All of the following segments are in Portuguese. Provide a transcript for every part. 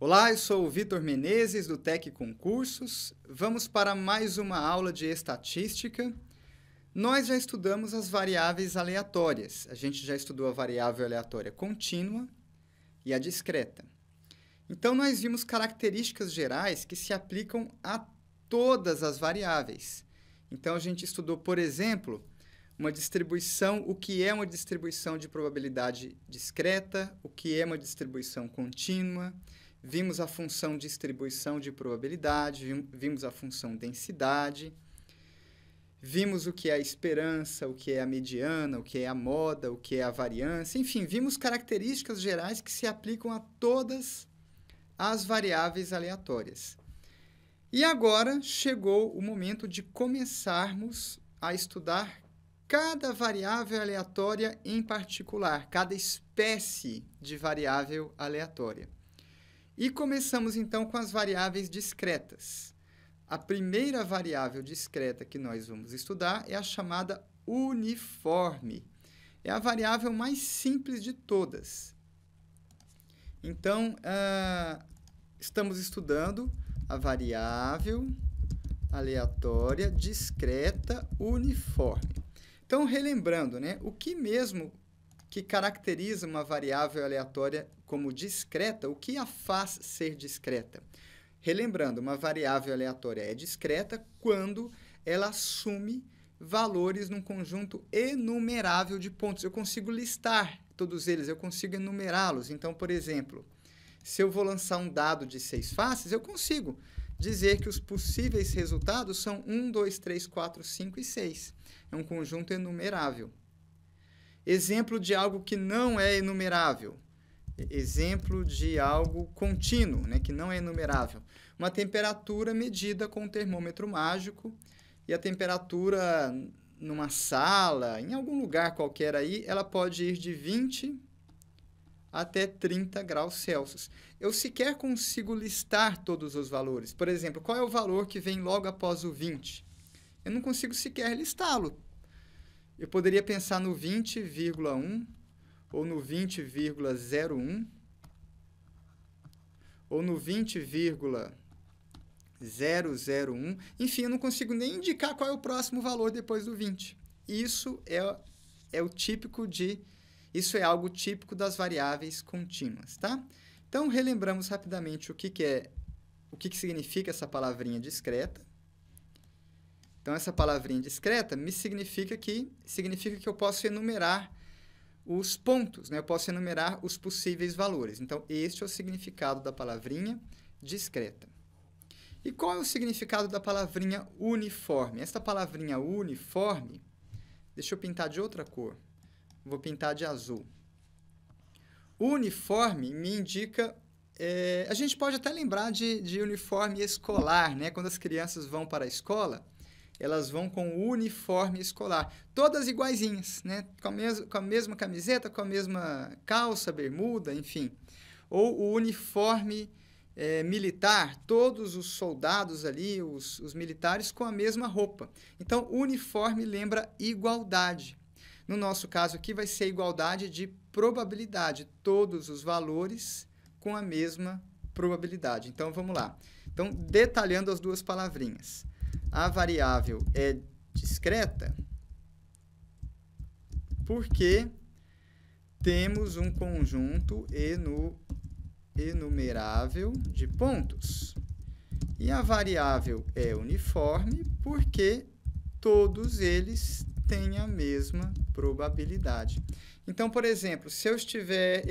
Olá, eu sou o Vitor Menezes, do Tec Concursos. Vamos para mais uma aula de estatística. Nós já estudamos as variáveis aleatórias. A gente já estudou a variável aleatória contínua e a discreta. Então, nós vimos características gerais que se aplicam a todas as variáveis. Então, a gente estudou, por exemplo, uma distribuição, o que é uma distribuição de probabilidade discreta, o que é uma distribuição contínua. Vimos a função distribuição de probabilidade, vimos a função densidade, vimos o que é a esperança, o que é a mediana, o que é a moda, o que é a variância, enfim, vimos características gerais que se aplicam a todas as variáveis aleatórias. E agora chegou o momento de começarmos a estudar cada variável aleatória em particular, cada espécie de variável aleatória. E começamos, então, com as variáveis discretas. A primeira variável discreta que nós vamos estudar é a chamada uniforme. É a variável mais simples de todas. Então, estamos estudando a variável aleatória discreta uniforme. Então, relembrando, né, o que mesmo que caracteriza uma variável aleatória como discreta, o que a faz ser discreta? Relembrando, uma variável aleatória é discreta quando ela assume valores num conjunto enumerável de pontos. Eu consigo listar todos eles, eu consigo enumerá-los. Então, por exemplo, se eu vou lançar um dado de 6 faces, eu consigo dizer que os possíveis resultados são 1, 2, 3, 4, 5 e 6. É um conjunto enumerável. Exemplo de algo que não é enumerável. Exemplo de algo contínuo, né, que não é enumerável. Uma temperatura medida com um termômetro mágico, e a temperatura numa sala, em algum lugar qualquer aí, ela pode ir de 20 até 30 graus Celsius. Eu sequer consigo listar todos os valores. Por exemplo, qual é o valor que vem logo após o 20? Eu não consigo sequer listá-lo. Eu poderia pensar no 20,1, ou no 20,01, ou no 20,001. Enfim, eu não consigo nem indicar qual é o próximo valor depois do 20. Isso isso é algo típico das variáveis contínuas, tá? Então, relembramos rapidamente o que significa essa palavrinha discreta. Então, essa palavrinha discreta significa que eu posso enumerar os pontos, né? Eu posso enumerar os possíveis valores. Então, este é o significado da palavrinha discreta. E qual é o significado da palavrinha uniforme? Esta palavrinha uniforme, deixa eu pintar de outra cor. Vou pintar de azul. Uniforme me indica... a gente pode até lembrar de uniforme escolar, né? Quando as crianças vão para a escola, elas vão com o uniforme escolar. Todas iguaizinhas, né? Com a mesma camiseta, com a mesma calça, bermuda, enfim. Ou o uniforme militar, todos os soldados ali, os militares, com a mesma roupa. Então, uniforme lembra igualdade. No nosso caso aqui, vai ser igualdade de probabilidade. Todos os valores com a mesma probabilidade. Então, vamos lá. Então, detalhando as duas palavrinhas. A variável é discreta porque temos um conjunto enumerável de pontos. E a variável é uniforme porque todos eles têm a mesma probabilidade. Então, por exemplo, se eu estiver...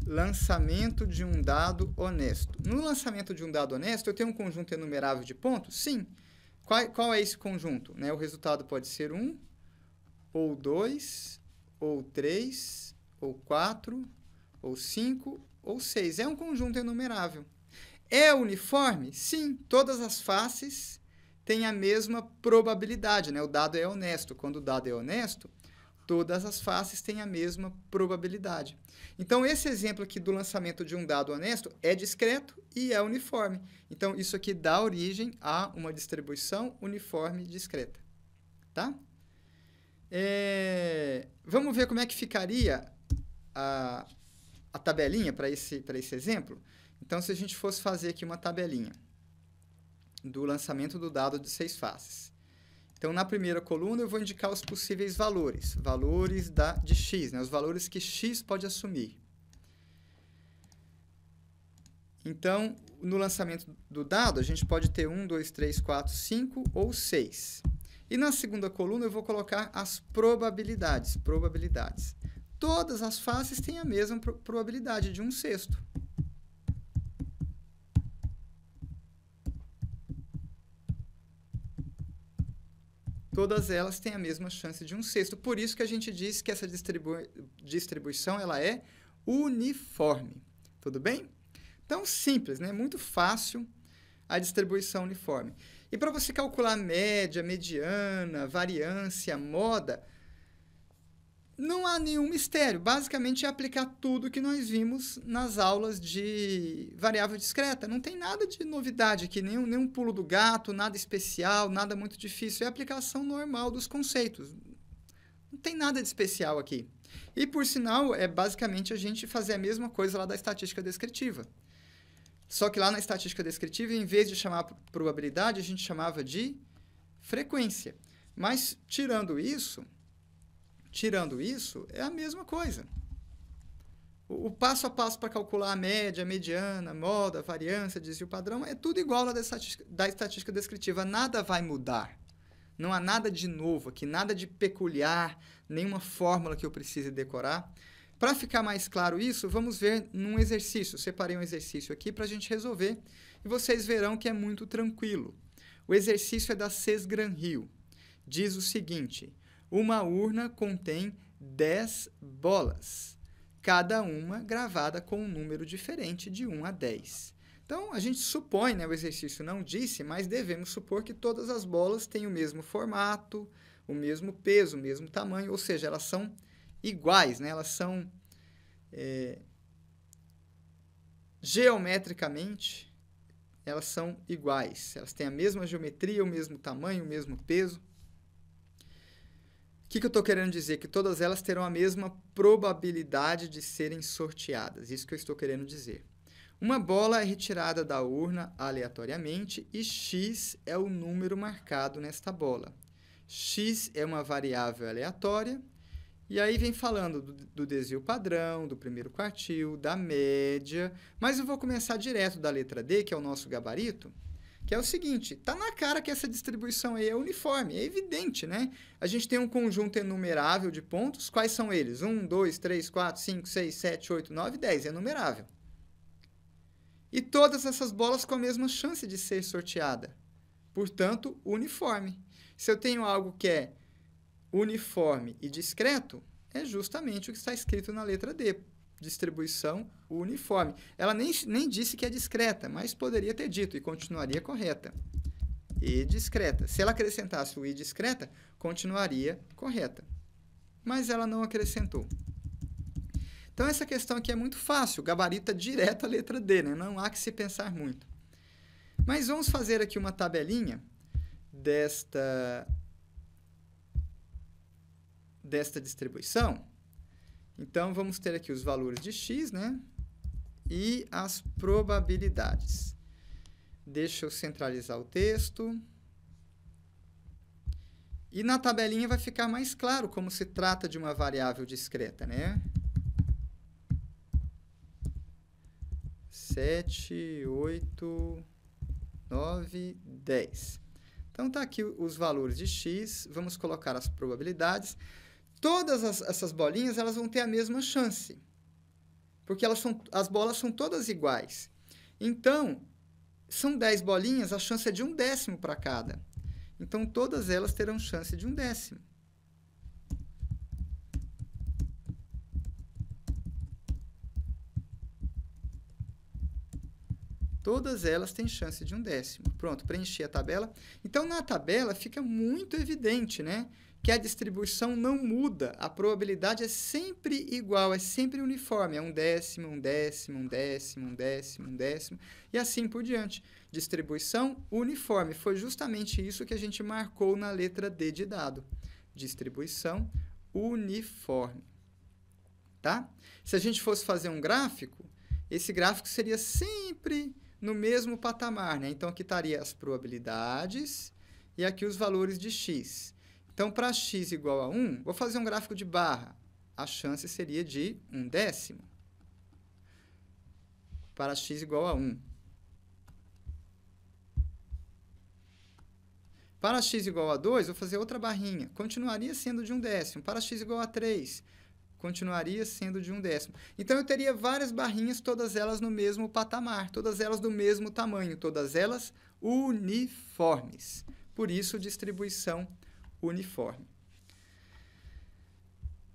lançamento de um dado honesto. No lançamento de um dado honesto, eu tenho um conjunto enumerável de pontos? Sim. Qual é esse conjunto? Né? O resultado pode ser 1, ou 2, ou 3, ou 4, ou 5, ou 6. É um conjunto enumerável. É uniforme? Sim. Todas as faces têm a mesma probabilidade. Né? O dado é honesto. Quando o dado é honesto, todas as faces têm a mesma probabilidade. Então, esse exemplo aqui do lançamento de um dado honesto é discreto e é uniforme. Então, isso aqui dá origem a uma distribuição uniforme discreta. Tá? Vamos ver como é que ficaria a tabelinha para esse exemplo? Então, se a gente fosse fazer aqui uma tabelinha do lançamento do dado de 6 faces. Então, na primeira coluna, eu vou indicar os possíveis valores. Valores de x, né? Os valores que x pode assumir. Então, no lançamento do dado, a gente pode ter 1, 2, 3, 4, 5 ou 6. E na segunda coluna, eu vou colocar as probabilidades. Todas as faces têm a mesma probabilidade de 1/6. Todas elas têm a mesma chance de 1/6. Por isso que a gente diz que essa distribuição ela é uniforme. Tudo bem? Então, simples, né? Muito fácil a distribuição uniforme. E para você calcular média, mediana, variância, moda, não há nenhum mistério. Basicamente, é aplicar tudo que nós vimos nas aulas de variável discreta. Não tem nada de novidade aqui, nenhum pulo do gato, nada especial, nada muito difícil. É a aplicação normal dos conceitos. Não tem nada de especial aqui. E, por sinal, é basicamente a gente fazer a mesma coisa lá da estatística descritiva. Só que lá na estatística descritiva, em vez de chamar probabilidade, a gente chamava de frequência. Mas, tirando isso, é a mesma coisa. O passo a passo para calcular a média, a mediana, a moda, a variância, desvio padrão, é tudo igual lá da estatística descritiva. Nada vai mudar. Não há nada de novo aqui, nada de peculiar, nenhuma fórmula que eu precise decorar. Para ficar mais claro isso, vamos ver num exercício. Separei um exercício aqui para a gente resolver e vocês verão que é muito tranquilo. O exercício é da Sesgran-Hill. Diz o seguinte: uma urna contém 10 bolas, cada uma gravada com um número diferente de 1 a 10. Então, a gente supõe, né, o exercício não disse, mas devemos supor que todas as bolas têm o mesmo formato, o mesmo peso, o mesmo tamanho, ou seja, elas são iguais, né? Elas são geometricamente, elas são iguais. Elas têm a mesma geometria, o mesmo tamanho, o mesmo peso. O que eu estou querendo dizer? Que todas elas terão a mesma probabilidade de serem sorteadas. Isso que eu estou querendo dizer. Uma bola é retirada da urna aleatoriamente e x é o número marcado nesta bola. X é uma variável aleatória. E aí vem falando do desvio padrão, do primeiro quartil, da média. Mas eu vou começar direto da letra D, que é o nosso gabarito, que é o seguinte: está na cara que essa distribuição aí é uniforme, é evidente, né? A gente tem um conjunto enumerável de pontos. Quais são eles? 1, 2, 3, 4, 5, 6, 7, 8, 9, 10. É enumerável. E todas essas bolas com a mesma chance de ser sorteada. Portanto, uniforme. Se eu tenho algo que é uniforme e discreto, é justamente o que está escrito na letra D. Distribuição uniforme. Ela nem disse que é discreta, mas poderia ter dito e continuaria correta. E discreta. Se ela acrescentasse o i discreta, continuaria correta. Mas ela não acrescentou. Então, essa questão aqui é muito fácil. Gabarita direto a letra D, né? Não há que se pensar muito. Mas vamos fazer aqui uma tabelinha desta distribuição. Então, vamos ter aqui os valores de x, né? E as probabilidades. Deixa eu centralizar o texto. E na tabelinha vai ficar mais claro como se trata de uma variável discreta, né? 7, 8, 9, 10. Então, está aqui os valores de x. Vamos colocar as probabilidades. Todas essas bolinhas elas vão ter a mesma chance, porque as bolas são todas iguais. Então, são 10 bolinhas, a chance é de 1/10 para cada. Então, todas elas terão chance de 1/10. Todas elas têm chance de 1/10. Pronto, preenchi a tabela. Então, na tabela fica muito evidente, né, que a distribuição não muda. A probabilidade é sempre igual, é sempre uniforme. É 1/10, 1/10, 1/10, 1/10, 1/10 e assim por diante. Distribuição uniforme. Foi justamente isso que a gente marcou na letra D de dado. Distribuição uniforme. Tá? Se a gente fosse fazer um gráfico, esse gráfico seria sempre no mesmo patamar, né? Então, aqui estaria as probabilidades e aqui os valores de x. Então, para x igual a 1, vou fazer um gráfico de barra. A chance seria de 1/10. Para x igual a 1. Para x igual a 2, vou fazer outra barrinha. Continuaria sendo de 1/10. Para x igual a 3, continuaria sendo de 1/10. Então, eu teria várias barrinhas, todas elas no mesmo patamar, todas elas do mesmo tamanho, todas elas uniformes. Por isso, distribuição uniforme.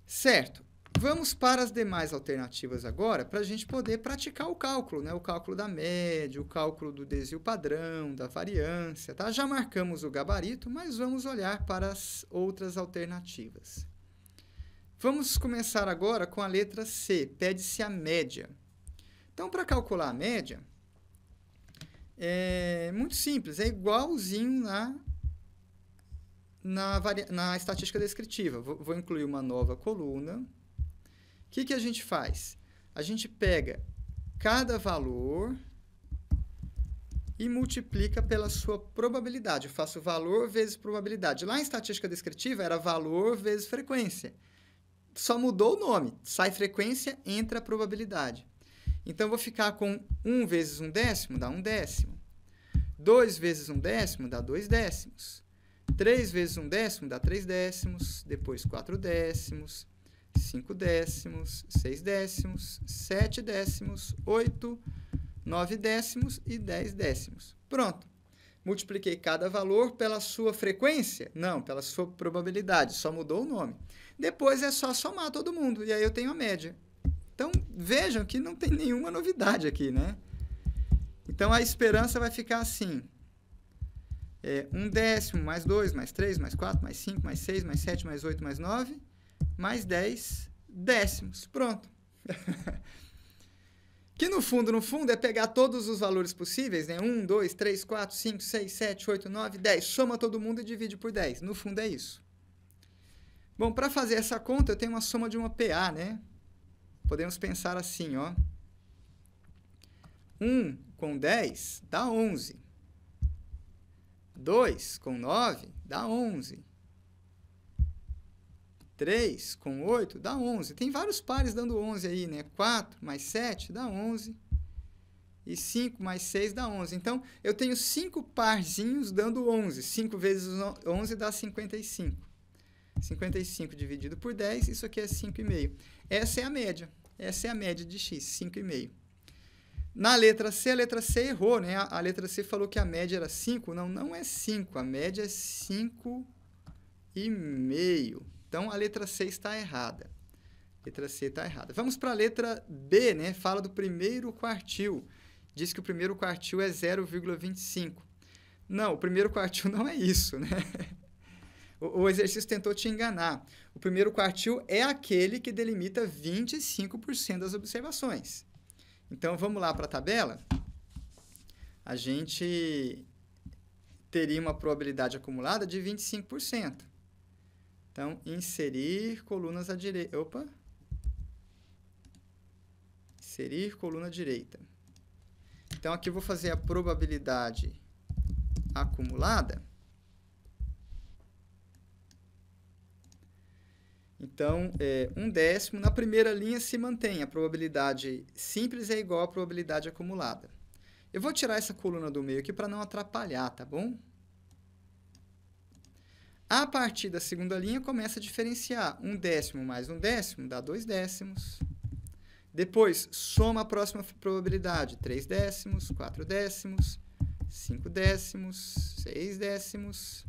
Certo. Vamos para as demais alternativas agora, para a gente poder praticar o cálculo, né? O cálculo da média, o cálculo do desvio padrão, da variância, tá? Já marcamos o gabarito, mas vamos olhar para as outras alternativas. Vamos começar agora com a letra C, pede-se a média. Então, para calcular a média, é muito simples, é igualzinho na estatística descritiva. Vou incluir uma nova coluna. O que a gente faz? A gente pega cada valor e multiplica pela sua probabilidade. Eu faço valor vezes probabilidade. Lá em estatística descritiva era valor vezes frequência. Só mudou o nome. Sai frequência, entra a probabilidade. Então, eu vou ficar com 1 vezes 1/10, dá 1/10. 2 vezes 1/10, dá 2/10. 3 vezes 1/10, dá 3/10. Depois 4/10, 5/10, 6/10, 7/10, 8, 9/10 e 10/10. Pronto. Multipliquei cada valor pela sua frequência? Não, pela sua probabilidade. Só mudou o nome. Depois é só somar todo mundo. E aí eu tenho a média. Então, vejam que não tem nenhuma novidade aqui, né? Então, a esperança vai ficar assim. 1/10, mais 2, mais 3, mais 4, mais 5, mais 6, mais 7, mais 8, mais 9, mais 10/10. Pronto. Que no fundo, é pegar todos os valores possíveis, né? 1, 2, 3, 4, 5, 6, 7, 8, 9, 10. Soma todo mundo e divide por 10. No fundo, é isso. Bom, para fazer essa conta, eu tenho uma soma de uma PA, né? Podemos pensar assim, ó. 1 com 10 dá 11. 2 com 9 dá 11. 3 com 8 dá 11. Tem vários pares dando 11 aí, né? 4 mais 7 dá 11. E 5 mais 6 dá 11. Então, eu tenho 5 parzinhos dando 11. 5 vezes 11 dá 55. 55 dividido por 10, isso aqui é 5,5. Essa é a média. Essa é a média de x, 5,5. Na letra C, a letra C errou, né? A letra C falou que a média era 5. Não, não é 5. A média é 5,5. Então, a letra C está errada. A letra C está errada. Vamos para a letra B, né? Fala do primeiro quartil. Diz que o primeiro quartil é 0,25. Não, o primeiro quartil não é isso, né? O exercício tentou te enganar. O primeiro quartil é aquele que delimita 25% das observações. Então, vamos lá para a tabela. A gente teria uma probabilidade acumulada de 25%. Então, inserir colunas à direita. Opa! Inserir coluna direita. Então, aqui eu vou fazer a probabilidade acumulada. Então, 1/10, na primeira linha se mantém. A probabilidade simples é igual à probabilidade acumulada. Eu vou tirar essa coluna do meio aqui para não atrapalhar, tá bom? A partir da segunda linha, começa a diferenciar. 1/10 mais 1/10 dá 2/10. Depois, soma a próxima probabilidade. 3/10, 4/10, 5/10, 6/10...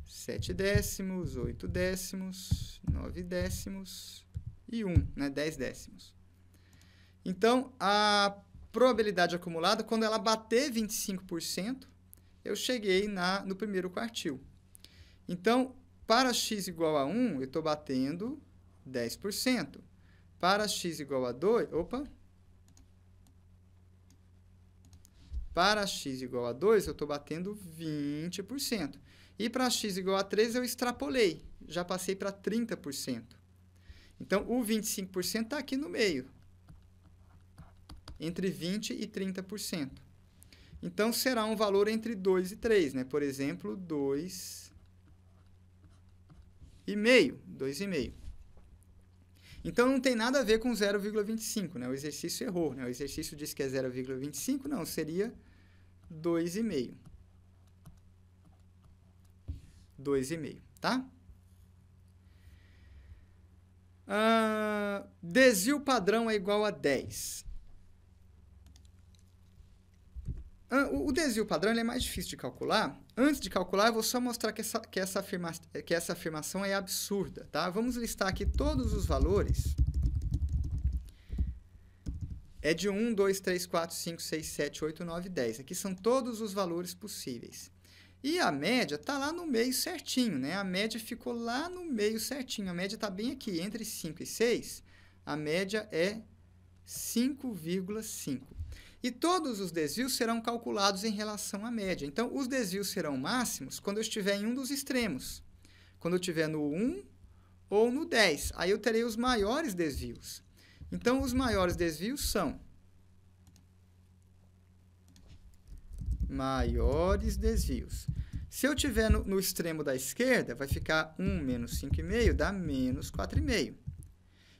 7/10, 8/10, 9/10 e 1, né? 10/10. Então, a probabilidade acumulada, quando ela bater 25%, eu cheguei no primeiro quartil. Então, para x igual a 1, eu estou batendo 10%. Para x igual a 2, para x igual a 2, eu estou batendo 20%. E para x igual a 3, eu extrapolei. Já passei para 30%. Então, o 25% está aqui no meio. Entre 20% e 30%. Então, será um valor entre 2 e 3, né? Por exemplo, 2,5. Então, não tem nada a ver com 0,25, né? O exercício errou, né? O exercício diz que é 0,25, não, seria 2,5. 2,5, tá? Desvio padrão é igual a 10. O desvio padrão ele é mais difícil de calcular. Antes de calcular, eu vou só mostrar que essa afirmação é absurda, tá? Vamos listar aqui todos os valores. É de 1, 2, 3, 4, 5, 6, 7, 8, 9, 10. Aqui são todos os valores possíveis. E a média está lá no meio certinho, né? A média ficou lá no meio certinho. A média está bem aqui, entre 5 e 6. A média é 5,5. E todos os desvios serão calculados em relação à média. Então, os desvios serão máximos quando eu estiver em um dos extremos. Quando eu estiver no 1 ou no 10. Aí eu terei os maiores desvios. Então, os maiores desvios são maiores desvios. Se eu estiver no extremo da esquerda, vai ficar 1 menos 5,5 dá menos 4,5.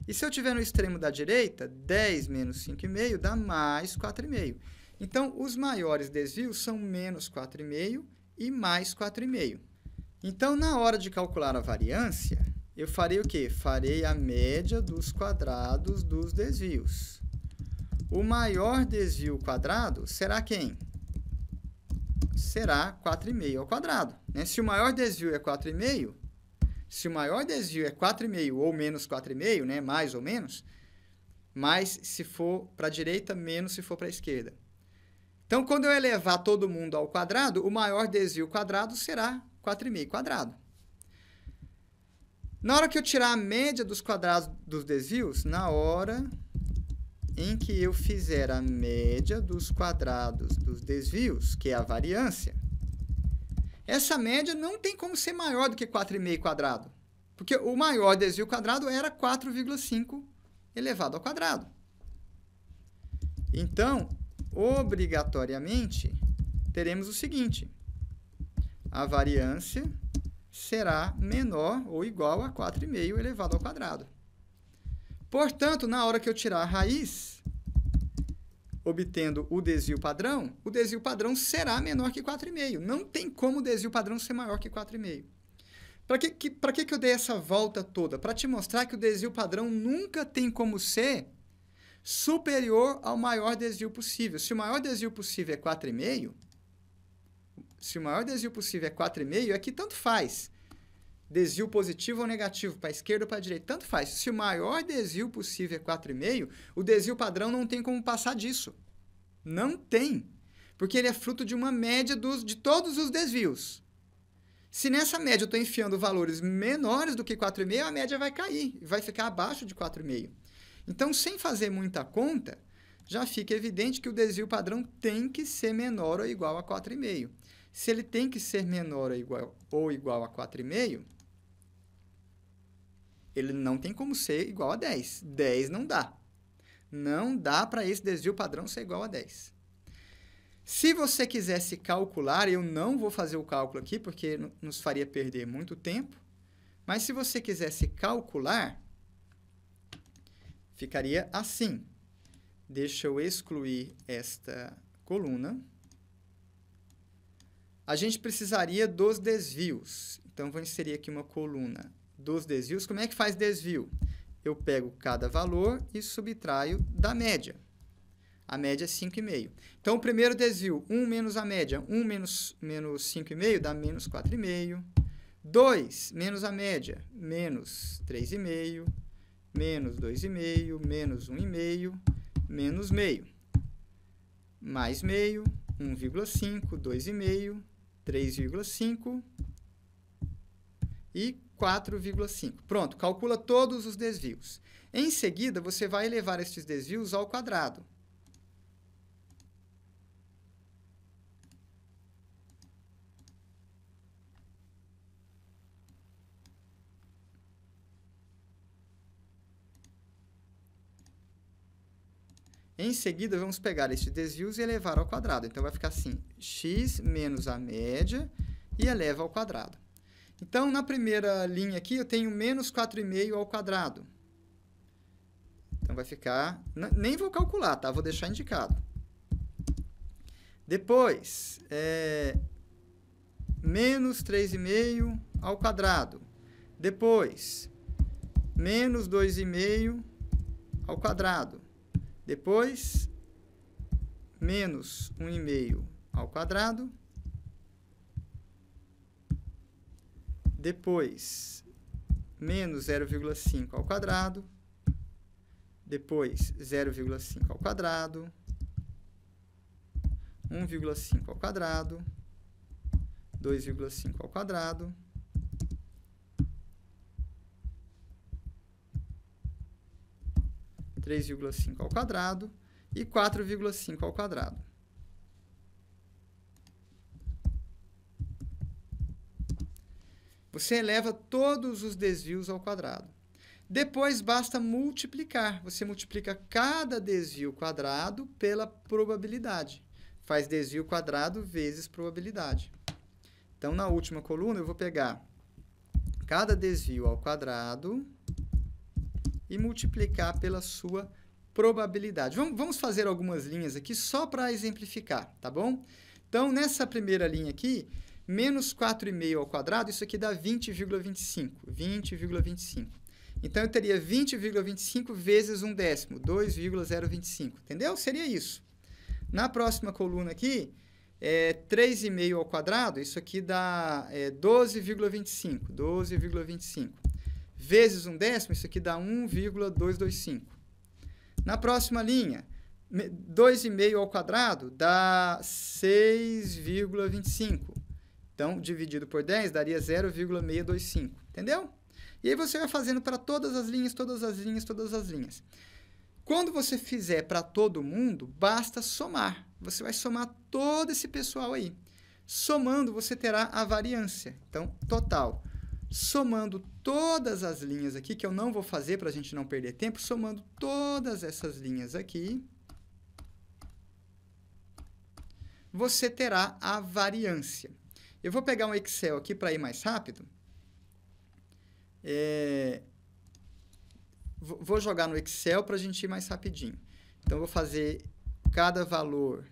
E se eu estiver no extremo da direita, 10 menos 5,5 dá mais 4,5. Então, os maiores desvios são menos 4,5 e mais 4,5. Então, na hora de calcular a variância, eu farei o quê? Farei a média dos quadrados dos desvios. O maior desvio quadrado será quem? Será 4,5 ao quadrado, né? Se o maior desvio é 4,5, se o maior desvio é 4,5 ou menos 4,5, né? Mais ou menos, mais se for para a direita, menos se for para a esquerda. Então, quando eu elevar todo mundo ao quadrado, o maior desvio quadrado será 4,5 quadrado. Na hora que eu tirar a média dos quadrados dos desvios, na hora em que eu fizer a média dos quadrados dos desvios, que é a variância, essa média não tem como ser maior do que 4,5 quadrado, porque o maior desvio quadrado era 4,5 elevado ao quadrado. Então, obrigatoriamente, teremos o seguinte: a variância será menor ou igual a 4,5 elevado ao quadrado. Portanto, na hora que eu tirar a raiz, obtendo o desvio padrão será menor que 4,5. Não tem como o desvio padrão ser maior que 4,5. Para que eu dei essa volta toda? Para te mostrar que o desvio padrão nunca tem como ser superior ao maior desvio possível. Se o maior desvio possível é 4,5, aqui tanto faz. Desvio positivo ou negativo, para a esquerda ou para a direita, tanto faz. Se o maior desvio possível é 4,5, o desvio padrão não tem como passar disso. Não tem. Porque ele é fruto de uma média de todos os desvios. Se nessa média eu estou enfiando valores menores do que 4,5, a média vai cair, vai ficar abaixo de 4,5. Então, sem fazer muita conta, já fica evidente que o desvio padrão tem que ser menor ou igual a 4,5. Se ele tem que ser menor ou igual a 4,5, ele não tem como ser igual a 10. 10 não dá. Não dá para esse desvio padrão ser igual a 10. Se você quisesse calcular, eu não vou fazer o cálculo aqui, porque nos faria perder muito tempo, mas se você quisesse calcular, ficaria assim. Deixa eu excluir esta coluna. A gente precisaria dos desvios. Então, vou inserir aqui uma coluna dos desvios. Como é que faz desvio? Eu pego cada valor e subtraio da média. A média é 5,5. Então, o primeiro desvio, 1 menos a média. 1 menos 5,5 dá menos 4,5. 2 menos a média, menos 3,5. Menos 2,5, menos 1,5, menos meio. mais meio, 1,5, 2,5, 3,5 e 4,5. Pronto, calcula todos os desvios. Em seguida, você vai elevar estes desvios ao quadrado. Em seguida, vamos pegar estes desvios e elevar ao quadrado. Então, vai ficar assim, x menos a média e eleva ao quadrado. Então, na primeira linha aqui, eu tenho menos 4,5 ao quadrado. Então, vai ficar... Nem vou calcular, tá? Vou deixar indicado. Depois, menos 3,5 ao quadrado. Depois, menos 2,5 ao quadrado. Depois, menos 1,5 ao quadrado. Depois, menos 0,5 ao quadrado. Depois, 0,5 ao quadrado. 1,5 ao quadrado. 2,5 ao quadrado. 3,5 ao quadrado e 4,5 ao quadrado. Você eleva todos os desvios ao quadrado. Depois, basta multiplicar. Você multiplica cada desvio quadrado pela probabilidade. Faz desvio quadrado vezes probabilidade. Então, na última coluna, eu vou pegar cada desvio ao quadrado e multiplicar pela sua probabilidade. Vamos fazer algumas linhas aqui só para exemplificar, tá bom? Então, nessa primeira linha aqui, menos 4,5 ao quadrado, isso aqui dá 20,25. 20,25. Então, eu teria 20,25 vezes 1/10, 2,025. Entendeu? Seria isso. Na próxima coluna aqui, 3,5 ao quadrado, isso aqui dá 12,25. 12,25. Vezes 1/10, isso aqui dá 1,225. Na próxima linha, 2,5 ao quadrado dá 6,25. Então, dividido por 10, daria 0,625. Entendeu? E aí você vai fazendo para todas as linhas, todas as linhas, todas as linhas. Quando você fizer para todo mundo, basta somar. Você vai somar todo esse pessoal aí. Somando, você terá a variância. Então, total. Somando todas as linhas aqui, que eu não vou fazer para a gente não perder tempo, somando todas essas linhas aqui, você terá a variância. Eu vou pegar um Excel aqui para ir mais rápido. Vou jogar no Excel para a gente ir mais rapidinho. Então, eu vou fazer cada valor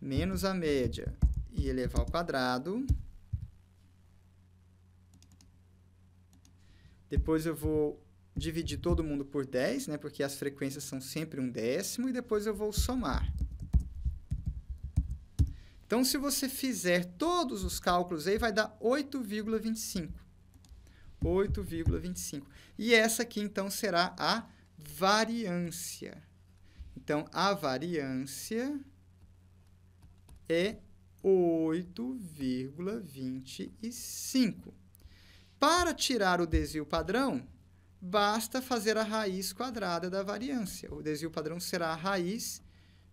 menos a média e elevar ao quadrado. Depois eu vou dividir todo mundo por 10, né, porque as frequências são sempre 1/10, e depois eu vou somar. Então, se você fizer todos os cálculos aí, vai dar 8,25. 8,25. E essa aqui, então, será a variância. Então, a variância é 8,25. Para tirar o desvio padrão, basta fazer a raiz quadrada da variância. O desvio padrão será a raiz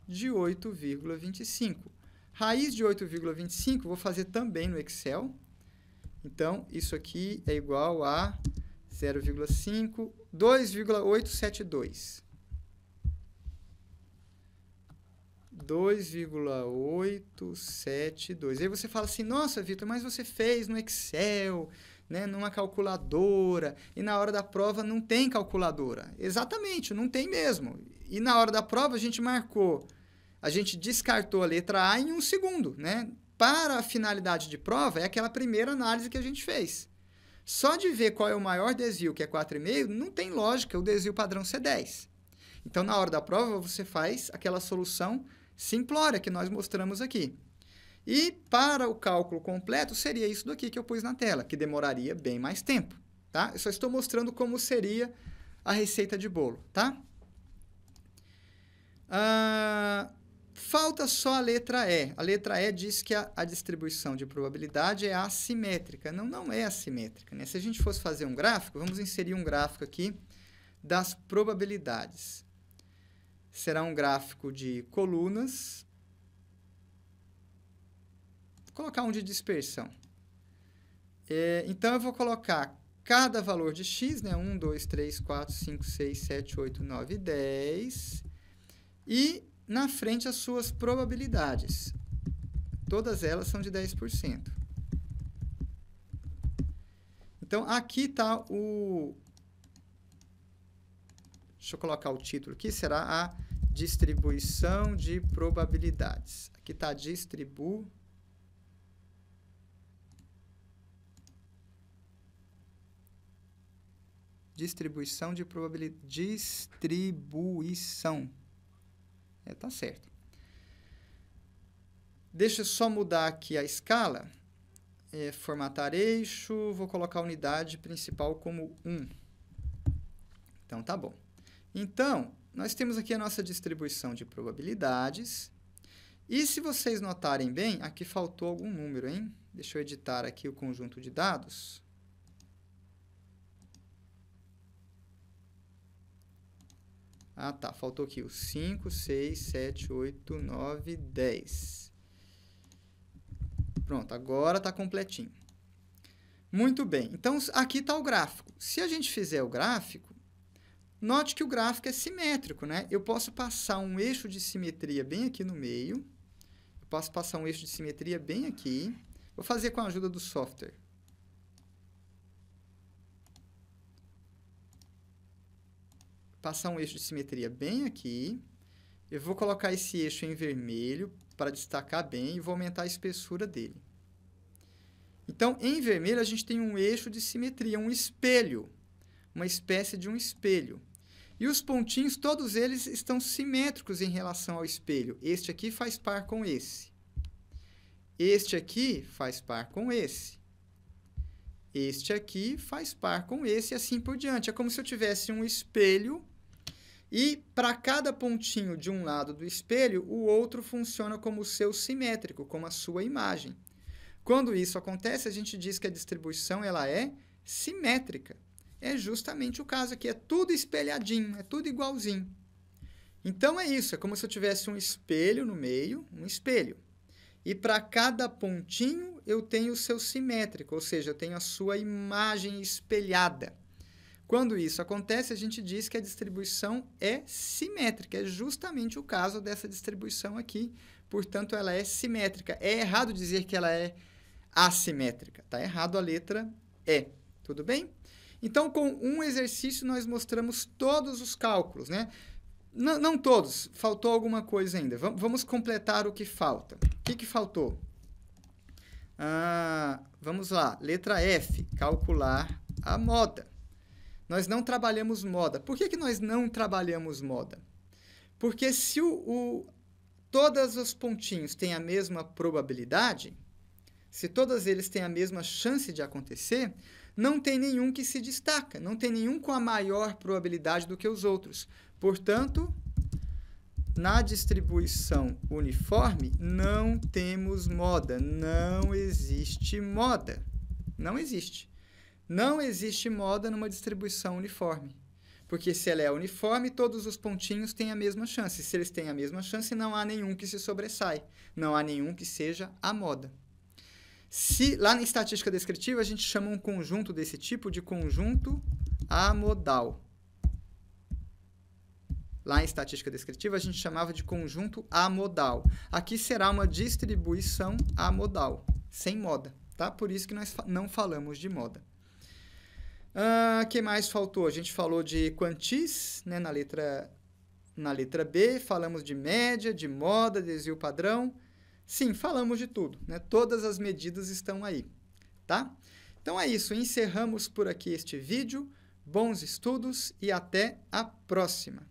de 8,25. Raiz de 8,25, vou fazer também no Excel. Então, isso aqui é igual a 0,5, 2,872. 2,872. Aí você fala assim, nossa, Vitor, mas você fez no Excel, né, numa calculadora, e na hora da prova não tem calculadora. Exatamente, não tem mesmo. E na hora da prova a gente marcou, a gente descartou a letra A em 1 segundo, né? Para a finalidade de prova, é aquela primeira análise que a gente fez. Só de ver qual é o maior desvio, que é 4,5, não tem lógica o desvio padrão ser 10. Então, na hora da prova, você faz aquela solução simplória que nós mostramos aqui. E para o cálculo completo, seria isso daqui que eu pus na tela, que demoraria bem mais tempo, tá? Eu só estou mostrando como seria a receita de bolo, tá? Falta só a letra E. A letra E diz que a distribuição de probabilidade é assimétrica. Não, não é assimétrica, né? Se a gente fosse fazer um gráfico, vamos inserir um gráfico aqui das probabilidades. Será um gráfico de colunas. Vou colocar um de dispersão. Então, eu vou colocar cada valor de x, né? 1, 2, 3, 4, 5, 6, 7, 8, 9, 10. E na frente as suas probabilidades. Todas elas são de 10%. Então, aqui está o... Deixa eu colocar o título aqui, será a distribuição de probabilidades. Aqui está a distribuição de probabilidade. Distribuição. Tá certo. Deixa eu só mudar aqui a escala. Formatar eixo. Vou colocar a unidade principal como 1. Então, tá bom. Então, nós temos aqui a nossa distribuição de probabilidades. E se vocês notarem bem, aqui faltou algum número, hein? Deixa eu editar aqui o conjunto de dados. Ah, tá. Faltou aqui o 5, 6, 7, 8, 9, 10. Pronto, agora está completinho. Muito bem. Então, aqui está o gráfico. Se a gente fizer o gráfico, note que o gráfico é simétrico, né? Eu posso passar um eixo de simetria bem aqui no meio. Eu posso passar um eixo de simetria bem aqui. Vou fazer com a ajuda do software. Passar um eixo de simetria bem aqui. Eu vou colocar esse eixo em vermelho para destacar bem e vou aumentar a espessura dele. Então, em vermelho, a gente tem um eixo de simetria, um espelho, uma espécie de um espelho. E os pontinhos, todos eles estão simétricos em relação ao espelho. Este aqui faz par com esse. Este aqui faz par com esse. Este aqui faz par com esse e assim por diante. É como se eu tivesse um espelho e para cada pontinho de um lado do espelho, o outro funciona como o seu simétrico, como a sua imagem. Quando isso acontece, a gente diz que a distribuição ela é simétrica. É justamente o caso aqui, é tudo espelhadinho, é tudo igualzinho. Então, é isso, é como se eu tivesse um espelho no meio, um espelho. E para cada pontinho, eu tenho o seu simétrico, ou seja, eu tenho a sua imagem espelhada. Quando isso acontece, a gente diz que a distribuição é simétrica. É justamente o caso dessa distribuição aqui. Portanto, ela é simétrica. É errado dizer que ela é assimétrica. Está errado a letra E. Tudo bem? Então, com um exercício, nós mostramos todos os cálculos, né? Não todos. Faltou alguma coisa ainda. Vamos completar o que falta. O que faltou? Vamos lá. Letra F. Calcular a moda. Nós não trabalhamos moda. Por que nós não trabalhamos moda? Porque se todos os pontinhos têm a mesma probabilidade, se todos eles têm a mesma chance de acontecer, não tem nenhum que se destaca, não tem nenhum com a maior probabilidade do que os outros. Portanto, na distribuição uniforme, não temos moda. Não existe moda. Não existe. Não existe moda numa distribuição uniforme. Porque se ela é uniforme, todos os pontinhos têm a mesma chance. Se eles têm a mesma chance, não há nenhum que se sobressai. Não há nenhum que seja a moda. Lá na estatística descritiva, a gente chama um conjunto desse tipo de conjunto amodal. Lá em estatística descritiva, a gente chamava de conjunto amodal. Aqui será uma distribuição amodal, sem moda, tá? Por isso que nós não falamos de moda. O que mais faltou? A gente falou de quantis, né, na letra B, falamos de média, de moda, desvio padrão. Sim, falamos de tudo, né? Todas as medidas estão aí, tá? Então é isso, encerramos por aqui este vídeo. Bons estudos e até a próxima!